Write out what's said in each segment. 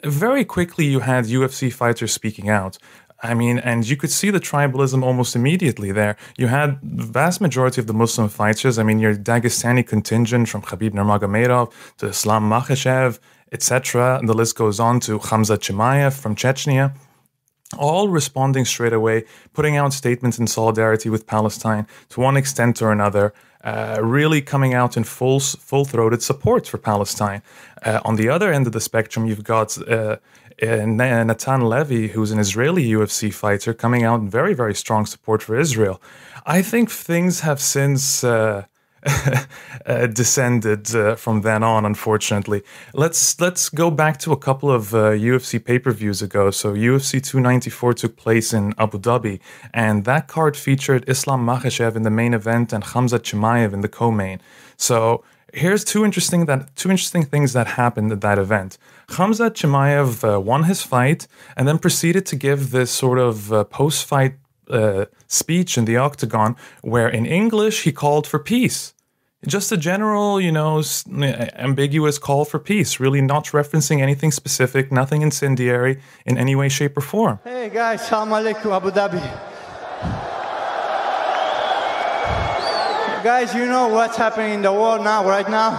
very quickly you had UFC fighters speaking out. I mean, and you could see the tribalism almost immediately there. You had the vast majority of the Muslim fighters. I mean, your Dagestani contingent from Khabib Nurmagomedov to Islam Makhachev, etc. And the list goes on to Khamzat Chimaev from Chechnya, all responding straight away, putting out statements in solidarity with Palestine to one extent or another, really coming out in full-throated support for Palestine. On the other end of the spectrum, you've got Natan Levy, who's an Israeli UFC fighter, coming out in very, very strong support for Israel. I think things have since descended from then on, unfortunately. Let's go back to a couple of UFC pay-per-views ago. So UFC 294 took place in Abu Dhabi, and that card featured Islam Makhachev in the main event and Khamzat Chimaev in the co-main. So here's two interesting things that happened at that event. Khamzat Chimaev won his fight and then proceeded to give this sort of post-fight speech in the octagon, where in English he called for peace. Just a general, ambiguous call for peace, really not referencing anything specific, nothing incendiary in any way, shape, or form. Hey guys, salam alaikum, Abu Dhabi. Guys, you know what's happening in the world now, right now.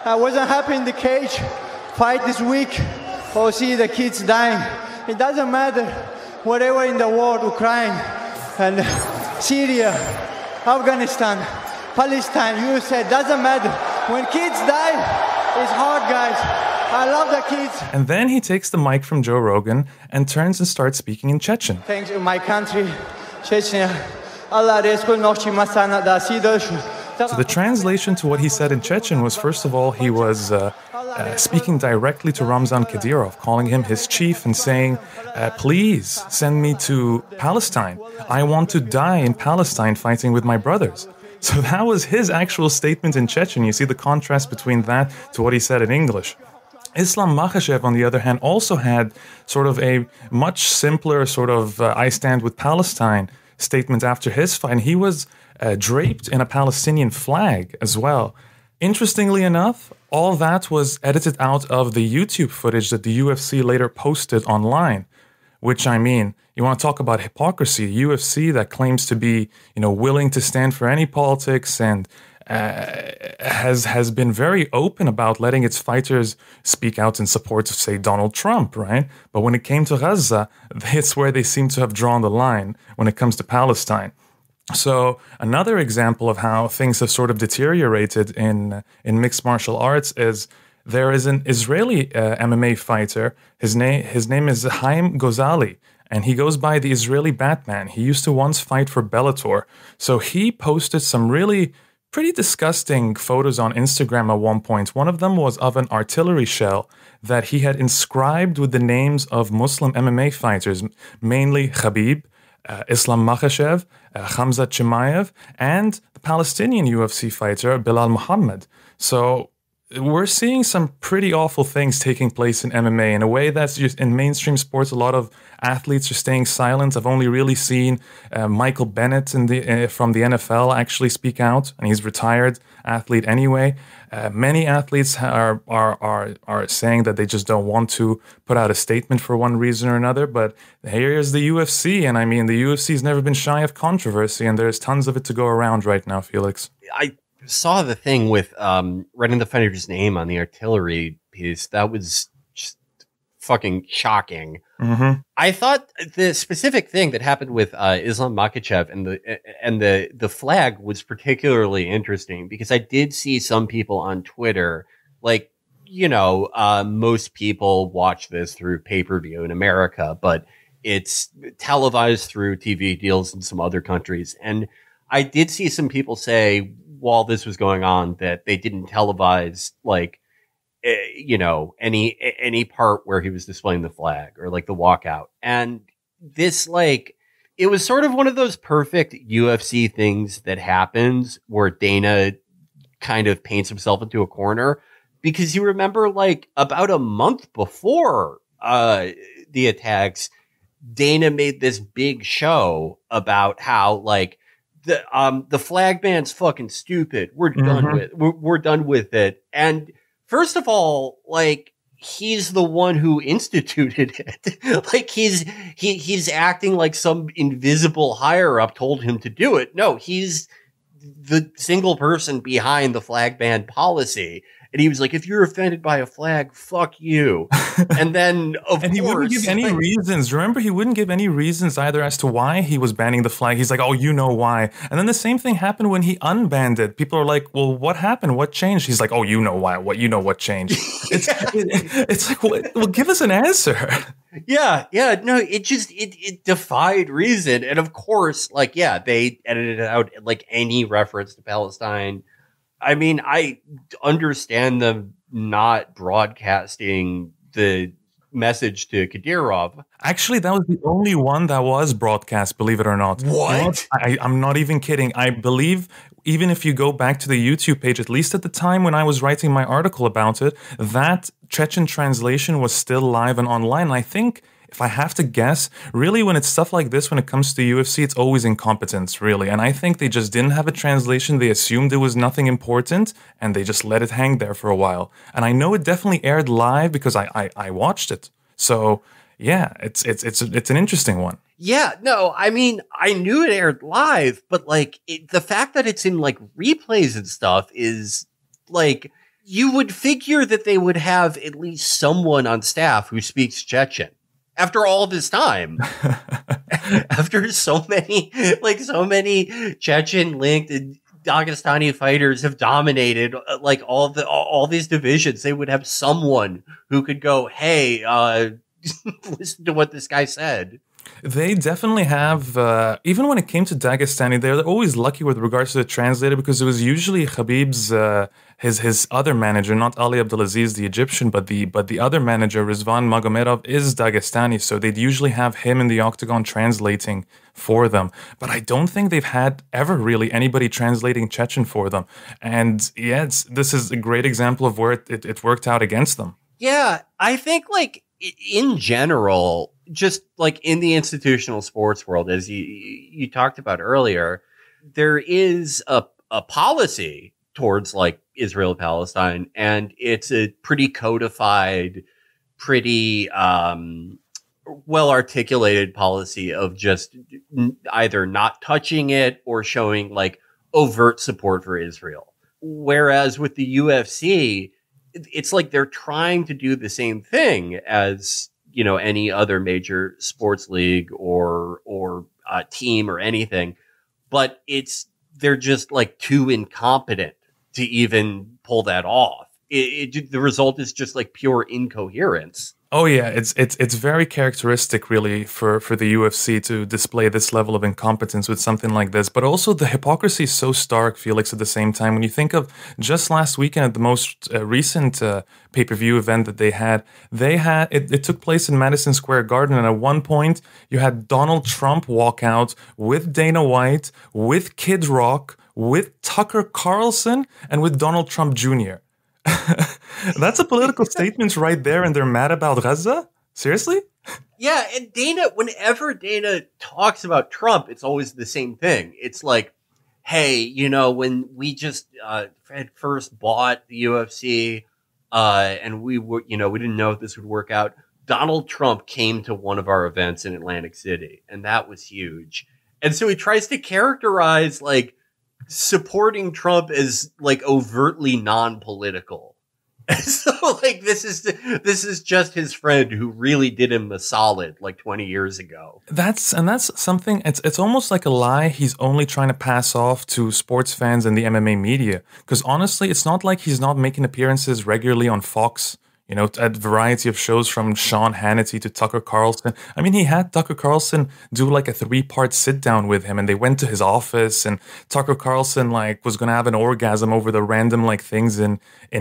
I wasn't happy in the cage fight this week. Oh, see the kids dying. It doesn't matter. Whatever in the world, Ukraine and Syria, Afghanistan, Palestine, USA, doesn't matter. When kids die, it's hard, guys. I love the kids. And then he takes the mic from Joe Rogan and turns and starts speaking in Chechen. Thanks to my country, Chechnya. Allah So the translation to what he said in Chechen was, first of all, he was speaking directly to Ramzan Kadyrov, calling him his chief and saying, please send me to Palestine. I want to die in Palestine fighting with my brothers. So that was his actual statement in Chechen. You see the contrast between that to what he said in English. Islam Makhachev, on the other hand, also had sort of a much simpler sort of I stand with Palestine statement after his fight. And he was draped in a Palestinian flag as well. Interestingly enough, all that was edited out of the YouTube footage that the UFC later posted online, which, I mean, you want to talk about hypocrisy. UFC that claims to be, willing to stand for any politics and has been very open about letting its fighters speak out in support of, say, Donald Trump, right? But when it came to Gaza, it's where they seem to have drawn the line when it comes to Palestine. So another example of how things have sort of deteriorated in mixed martial arts is there is an Israeli MMA fighter. His name is Haim Ghazali, and he goes by the Israeli Batman. He used to once fight for Bellator. So he posted some really pretty disgusting photos on Instagram at one point. One of them was of an artillery shell that he had inscribed with the names of Muslim MMA fighters, mainly Khabib, Islam Makhachev, Khamzat Chimaev, and the Palestinian UFC fighter Bilal Muhammad. So we're seeing some pretty awful things taking place in MMA in a way that's just in mainstream sports. A lot of athletes are staying silent. I've only really seen Michael Bennett from the NFL actually speak out, and he's a retired athlete anyway. Many athletes are saying that they just don't want to put out a statement for one reason or another. But here's the UFC, and I mean, the UFC's never been shy of controversy, and there's tons of it to go around right now, Felix. I saw the thing with writing the fighter's name on the artillery piece. That was just fucking shocking. Mm-hmm. I thought the specific thing that happened with Islam Makhachev and the flag was particularly interesting because I did see some people on Twitter, like, most people watch this through pay-per-view in America, but it's televised through TV deals in some other countries. And I did see some people say, while this was going on, that they didn't televise any part where he was displaying the flag or like the walkout. And this, it was sort of one of those perfect UFC things that happens where Dana kind of paints himself into a corner, because you remember about a month before the attacks, Dana made this big show about how the flag ban's fucking stupid. We're done with it. And first of all, he's the one who instituted it. Like he's acting like some invisible higher up told him to do it. No, he's the single person behind the flag ban policy. And he was like, if you're offended by a flag, fuck you. And then, and he wouldn't give any reasons. Remember, he wouldn't give any reasons either as to why he was banning the flag. He's like, oh, you know why. And then the same thing happened when he unbanned it. People are like, well, what happened? What changed? He's like, oh, you know why. What changed? It's like, well, give us an answer. Yeah. No, it defied reason. And of course, like, yeah, they edited out like any reference to Palestine. I mean, I understand them not broadcasting the message to Kadyrov. Actually, that was the only one that was broadcast, believe it or not. What? I'm not even kidding. I believe even if you go back to the YouTube page, at least at the time when I was writing my article about it, that Chechen translation was still live and online. And I think, if I have to guess, really when it's stuff like this, when it comes to UFC, it's always incompetence, really. And I think they just didn't have a translation. They assumed there was nothing important, and they just let it hang there for a while. And I know it definitely aired live because I watched it. So yeah, it's an interesting one. Yeah, no, I mean, I knew it aired live, but like the fact that it's in like replays and stuff is like, you would figure that they would have at least someone on staff who speaks Chechen. After all this time, after so many Chechen linked Dagestani fighters have dominated like all these divisions, they would have someone who could go, hey, listen to what this guy said. They definitely have, even when it came to Dagestani, they're always lucky with regards to the translator because it was usually Khabib's, his other manager, not Ali Abdelaziz, the Egyptian, but the other manager, Rizvan Magomedov, is Dagestani, so they'd usually have him in the octagon translating for them. But I don't think they've had ever really anybody translating Chechen for them. And yeah, this is a great example of where it worked out against them. Yeah, I think like in general, just like in the institutional sports world, as you talked about earlier, there is a policy towards like Israel Palestine, and it's a pretty codified, pretty well articulated policy of just either not touching it or showing like overt support for Israel. Whereas with the UFC, it's like they're trying to do the same thing as, you know, any other major sports league or team or anything, but they're just like too incompetent to even pull that off. The result is just like pure incoherence. Oh yeah, it's very characteristic really for the UFC to display this level of incompetence with something like this. But also the hypocrisy is so stark, Felix, at the same time. When you think of just last weekend at the most recent pay-per-view event that they had it took place in Madison Square Garden, and at one point you had Donald Trump walk out with Dana White, with Kid Rock, with Tucker Carlson, and with Donald Trump Jr. That's a political statement right there, and they're mad about Gaza? Seriously? Yeah, and whenever Dana talks about Trump, it's always the same thing. It's like, hey, you know, when we just had first bought the UFC, and we were, you know, we didn't know if this would work out, Donald Trump came to one of our events in Atlantic City, and that was huge. And so he tries to characterize like supporting Trump as like overtly non-political. So like this is just his friend who really did him a solid like 20 years ago. That's something, it's almost like a lie he's only trying to pass off to sports fans and the MMA media. Because honestly, it's not like he's not making appearances regularly on Fox, you know, at a variety of shows from Sean Hannity to Tucker Carlson. I mean, he had Tucker Carlson do like a 3-part sit down with him, and they went to his office, and Tucker Carlson like was going to have an orgasm over the random like things in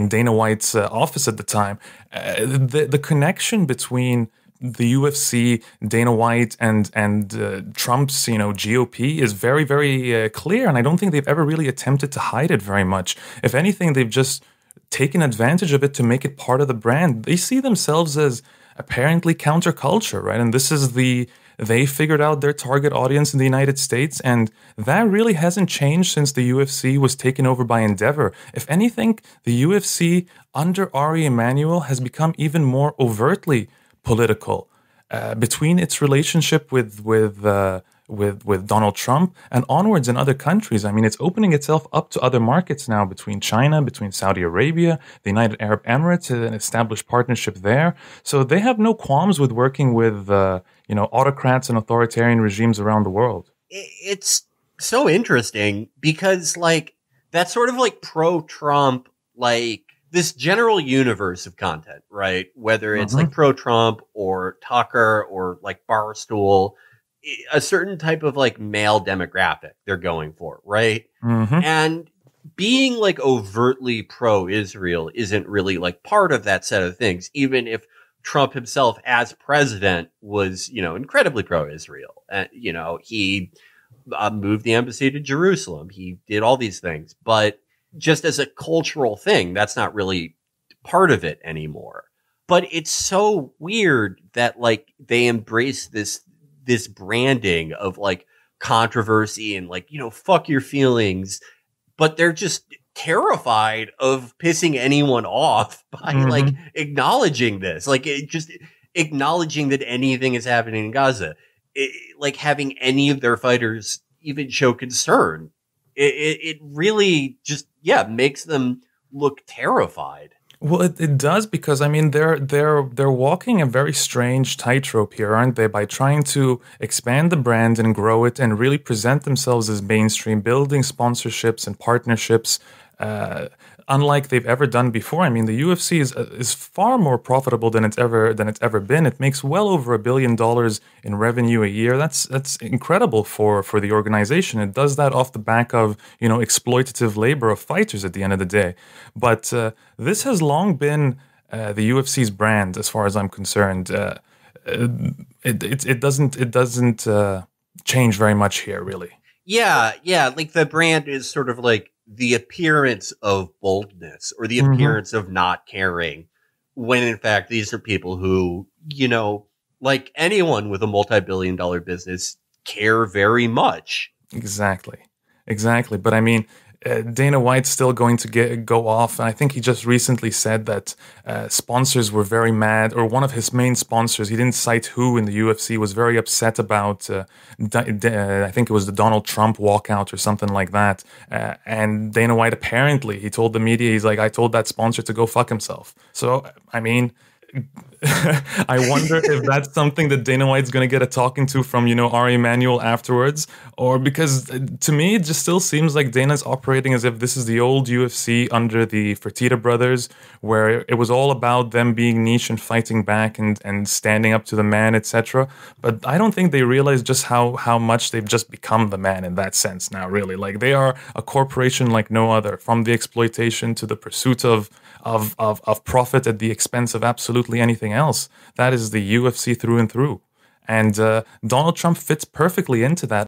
Dana White's office at the time. The connection between the UFC, Dana White, and Trump's, you know, GOP is very, very clear, and I don't think they've ever really attempted to hide it very much. If anything, they've just taken advantage of it to make it part of the brand. They see themselves as apparently counterculture, right? And this is the They figured out their target audience in the United States, and that really hasn't changed since the UFC was taken over by Endeavor. If anything, the UFC under Ari Emanuel has become even more overtly political. Between its relationship with Donald Trump and onwards in other countries. I mean, it's opening itself up to other markets now, between China, between Saudi Arabia, the United Arab Emirates, an established partnership there. So they have no qualms with working with autocrats and authoritarian regimes around the world. It's so interesting because like that's sort of like pro-Trump, like this general universe of content, right? Whether it's like pro-Trump or Tucker or like Barstool, a certain type of like male demographic they're going for, right? And being like overtly pro-Israel isn't really like part of that set of things, even if Trump himself as president was, incredibly pro-Israel. He moved the embassy to Jerusalem. He did all these things, but just as a cultural thing, that's not really part of it anymore. But it's so weird that like they embrace this branding of like controversy and like, fuck your feelings, but they're just terrified of pissing anyone off by like acknowledging this, like just acknowledging that anything is happening in Gaza, like having any of their fighters even show concern. It really just, makes them look terrified. Well, it does, because I mean they're walking a very strange tightrope here, aren't they? By trying to expand the brand and grow it and really present themselves as mainstream, building sponsorships and partnerships, unlike they've ever done before. I mean, the UFC is far more profitable than it's ever been. It makes well over $1 billion in revenue a year. That's incredible for the organization. It does that off the back of exploitative labor of fighters at the end of the day. But this has long been the UFC's brand, as far as I'm concerned. It doesn't change very much here, really. Yeah. Like the brand is sort of like the appearance of boldness or the appearance of not caring, when in fact these are people who, like anyone with a multi-billion-dollar business, care very much. Exactly. But I mean, Dana White's still going to go off. And I think he just recently said that sponsors were very mad, or one of his main sponsors, he didn't cite who in the UFC, was very upset about, I think it was the Donald Trump walkout or something like that. And Dana White, apparently, he told the media, he's like, I told that sponsor to go fuck himself. So, I mean, I wonder if that's something that Dana White's going to get a talking to from, Ari Emanuel afterwards, or because to me, it just still seems like Dana's operating as if this is the old UFC under the Fertitta brothers, where it was all about them being niche and fighting back and standing up to the man, etc. But I don't think they realize just how much they've just become the man in that sense now, really. Like, they are a corporation like no other, from the exploitation to the pursuit of profit at the expense of absolutely anything else. That is the UFC through and through. And Donald Trump fits perfectly into that.